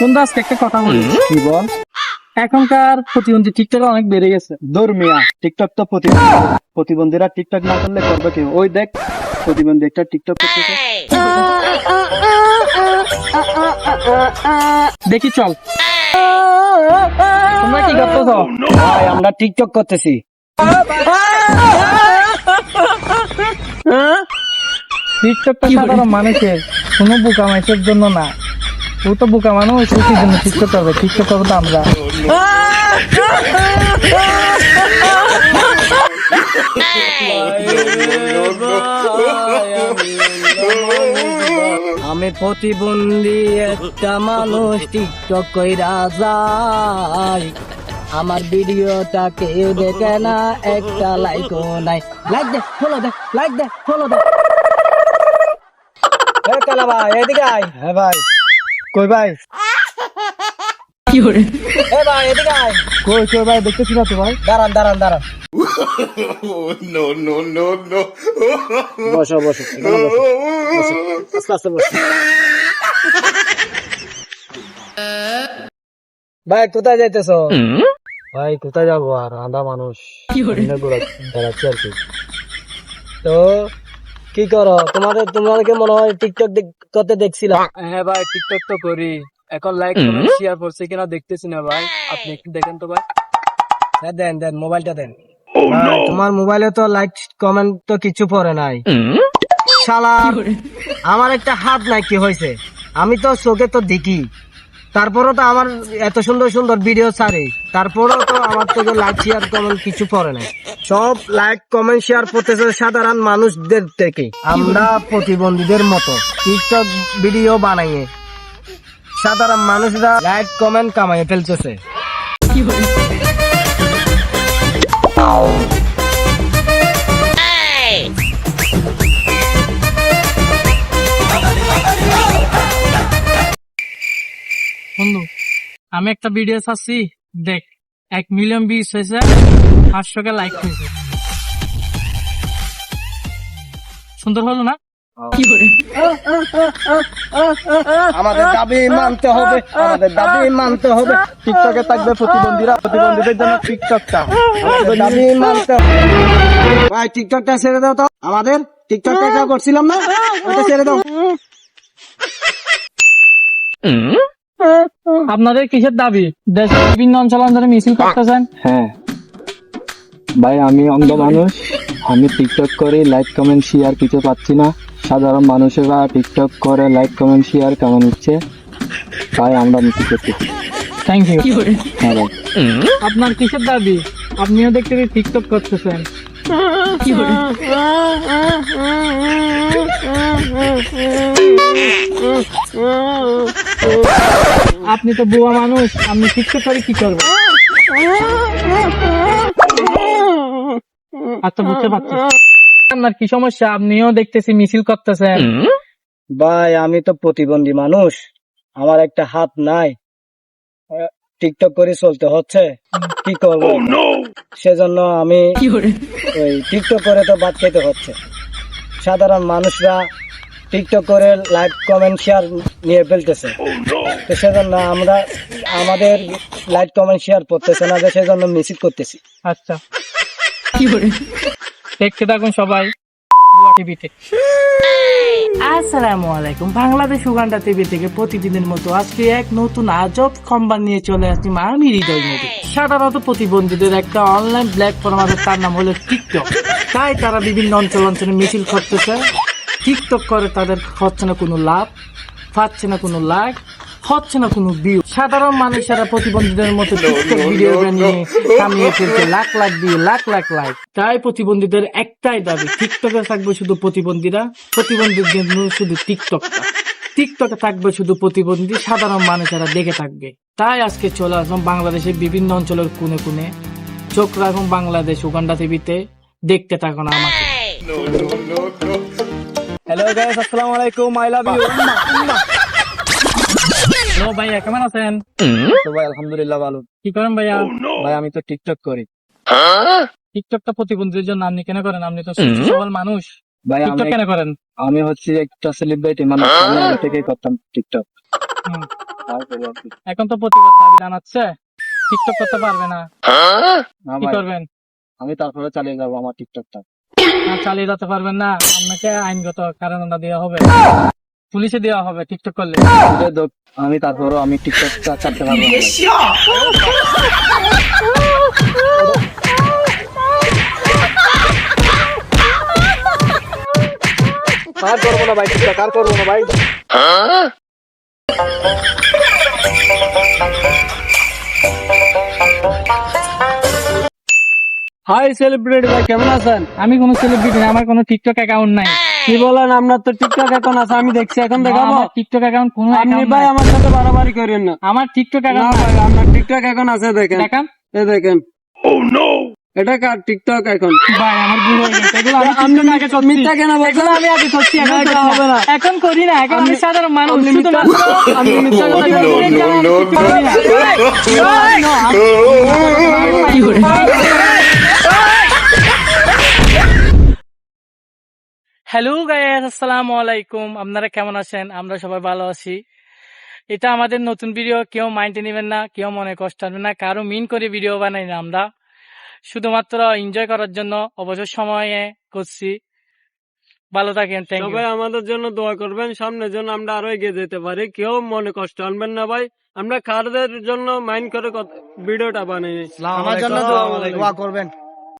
বন্ধু আজকে একটা কথা বলি। কি বল? এখনকার প্রতিবন্ধী টিকটক অনেক বেড়ে গেছে। ধর্মিয়া টিকটক তো প্রতিবন্ধীরা টিকটক না করলে করবে কি? ওই দেখ প্রতিবন্ধী একটা টিকটক করতেছে। দেখি চল, তোমরা কি করতেছ? ভাই আমরা টিকটক করতেছি। টিকটকটা সাধারণ মানুষের, কোনো বোকা মানুষের জন্য না। ও তো বোকা মানুষ, সুখীর জন্য টিকটক করবে। টিকটক করবো তো আমরা। আমি প্রতিবন্ধী একটা মানুষ, টিকটক কইরা যাই। আমার ভিডিওটাকে দেখে না, একটা লাইকও নাই। লাইক দে, ফলো দে, লাইক দে, ফলো দে। এ কালা ভাই, এদিকে আয়। হ্যাঁ ভাই, কই ভাই? এ ভাই, এদিকে আয়। কই কই ভাই, দেখতেছি না তো ভাই। দাঁড়ান দাঁড়ান দাঁড়ান। বসো বসো, এখানে বসো। বসো, আস্তে আস্তে বসো। ভাই কোথায় যাইতেছো? ভাই কোথায় যাবো আর, আধা মানুষ বেড়াচ্ছি আর কি। তো কি করো? তোমাদেরকে মনে হয় টিকটক করতে দেখছিলাম। হ্যাঁ ভাই, টিকটক তো করি। এখন লাইক কমেন্ট শেয়ার করছে কিনা দেখতেছি না ভাই, আপনি একটু দেখেন তো ভাই। হ্যাঁ, দেন দেন, মোবাইলটা দেন। ভাই, তোমার মোবাইলে তো লাইক কমেন্ট তো কিছু পড়ে নাই। শালা, আমার একটা হাত নাই, কি হয়েছে? আমি তো চোখে তো দেখি, তারপরও তো আমার এত সুন্দর সুন্দর ভিডিও ছাড়ে, তারপরেও তো আমার তো লাইক শেয়ার কমেন্ট কিছু পড়ে নাই। সব লাইক কমেন্ট শেয়ার করতেছে সাধারণ মানুষদের থেকে। আমরা প্রতিবন্ধীদের মতো টিকটক ভিডিও বানাইয়ে সাধারণ মানুষরা লাইক কমেন্ট কামাইয়ে ফেলতেছে। বন্ধু, আমি একটা ভিডিও ছাড়ছি, দেখ 1 মিলিয়ন ভিউজ হয়েছে, 500 লাইক হয়েছে। সুন্দর হলো না? আমাদের দাবি মানতে হবে, আমাদের দাবি মানতে হবে। টিকটকে থাকবে প্রতিবন্ধীরা, প্রতিবন্ধীদের জন্য টিকটকটা আমাদের দাবি মানতে হবে। ভাই টিকটকটা ছেড়ে দাও তো, আমাদের টিকটকটা যা করছিলাম না, ওটা ছেড়ে দাও। আপনাদের কিসের দাবি? দেশের বিভিন্ন অঞ্চলে মিছিল করতেছেন। হ্যাঁ ভাই, আমি অন্ধ মানুষ, আমি টিকটক করে লাইক কমেন্ট শেয়ার কিছু পাচ্ছি না। সাধারণ মানুষেরা টিকটক করে লাইক কমেন্ট শেয়ার কেমন হচ্ছে, তাই আমরা মিছিল করতেছি। Thank you. হ্যাঁ ভাই, আপনার কিসের দাবি? আপনিও দেখতে টিকটক করতেছেন। আপনি তো বুয়া মানুষ, আপনি টিকটক করে কি করবেন? আচ্ছা, বুঝতে পারছি। আপনার কি সমস্যা? আপনিও দেখতেছি মিছিল করতেছেন। ভাই আমি তো প্রতিবন্ধী মানুষ, আমার একটা হাত নাই, টিকটক করে চলতে হচ্ছে, কি করবো? সেজন্য আমি ওই টিকটক করে তো বাদ খেতে হচ্ছে। সাধারণ মানুষরা টিকটক করে লাইক কমেন্ট শেয়ার নিয়ে ফেলতেছে, তো সেজন্য আমরা আমাদের লাইক কমেন্ট শেয়ার করতেছে না, সেজন্য মিছিল করতেছি। আচ্ছা, দেখতে থাকুন সবাই বুয়া টিভিতে। আসসালামু আলাইকুম, বাংলাদেশ উগান্ডা টিভি থেকে প্রতিদিনের মতো আজকে এক নতুন আজব খবর নিয়ে চলে আসছি আমি হৃদয় মোদী। সাধারণত প্রতিবন্ধীদের একটা অনলাইন প্ল্যাটফর্ম আছে, তার নাম হলো টিকটক। তাই তারা বিভিন্ন অঞ্চলে মিছিল করতেছে। টিকটক করে তাদের হচ্ছে না কোনো লাভ, পাচ্ছে না কোনো লাইক, হচ্ছে না কোনো ভিউ। সাধারণ মানুষেরা প্রতিবন্ধীদের মতো টিকটক ভিডিও বানিয়ে কামিয়ে ফেলছে লাখ লাখ ভিউ, লাখ লাখ লাইক। তাই প্রতিবন্ধীদের একটাই দাবি, টিকটকে থাকবে শুধু প্রতিবন্ধীরা, প্রতিবন্ধীর জন্য শুধু টিকটকটা। টিকটকে থাকবে শুধু প্রতিবন্ধী, সাধারণ মানুষেরা দেখে থাকবে। তাই আজকে চলে আসলাম বাংলাদেশের বিভিন্ন অঞ্চলের কোণে কোণে। চোখ রাখুন বাংলাদেশ উগান্ডা টিভিতে, দেখতে থাকুন আমাকে। হ্যালো গাইস, আসসালামু আলাইকুম, আই লাভ ইউ। হ্যালো ভাইয়া, কেমন আছেন? তো ভাই আলহামদুলিল্লাহ ভালো। কি করেন ভাইয়া? ভাই আমি তো টিকটক করি। টিকটকটা প্রতিবন্ধীদের জন্য, আপনি কেন করেন? আপনি তো সুস্থ সবল মানুষ, ভাই টিকটক কেন করেন? আমি হচ্ছে একটা সেলিব্রিটি মানুষ, আমি আগে থেকেই করতাম টিকটক। তারপরে আর কি। এখন তো প্রতিবাদ দাবি জানাচ্ছে, টিকটক করতে পারবে না, না কি ভাই, করবেন? আমি তারপরে চালিয়ে যাবো আমার টিকটকটা। আর চালিয়ে যেতে পারবেন না, আপনাকে আইনগত কারণটা দেওয়া হবে, পুলিশে দেওয়া হবে টিকটক করলে। আমি তারপরে আমি টিকটকটা চালাতে পারবো না ভাই। আর করবো না ভাই টিকটক, আর করবো না ভাই। হাই সেলিব্রিটি ভাই, কেমন আছেন? আমি কোনো সেলিব্রিটি না, আমার কোনো টিকটক অ্যাকাউন্ট নাই। কি বলেন, আপনার তো টিকটক এখন আছে, আমি দেখছি, এখন দেখাবো। আমার টিকটক অ্যাকাউন্ট কোনো আপনি account ভাই নাই। আমার সাথে বাড়াবাড়ি করেন না। আমার টিকটক না অ্যাকাউন্ট ভাই, আপনার টিকটক এখন আছে, দেখেন, দেখান। এই দেখেন। এটা কার টিকটক এখন? ভাই আমার ভুল হয়ে গেছে, এগুলো আমি আপনি TikTok আগে করছি। মিথ্যা কেন বলছেন? এগুলো আমি আগে করছি, এখন না, এটা করি হবে না। না। এখন করি না, এখন আমি সাধারণ মানুষ, আপনি মিথ্যা- শুধুমাত্র আপনি মিথ্যা কথা প্রতিবাদ বলছেন। করে আমি TikTok করি না। হ্যালো গাইস, আসসালামু আলাইকুম। আপনারা কেমন আছেন? আমরা সবাই ভালো আছি। এটা আমাদের নতুন ভিডিও, কেউ মাইন্ডে নেবেন না, কেউ মনে কষ্ট আনবেন না, কারো মিন করে ভিডিও বানাই না, আমরা শুধুমাত্র এনজয় করার জন্য অবসর সময়ে করছি। ভালো থাকেন, থ্যাংক ইউ। সবাই আমাদের জন্য দোয়া করবেন, সামনের জন্য আমরা আরো এগিয়ে যেতে পারি। কেউ মনে কষ্ট আনবেন না ভাই, আমরা কারদের জন্য মাইন্ড করে ভিডিওটা বানাই। আমার জন্য দোয়া করবেন।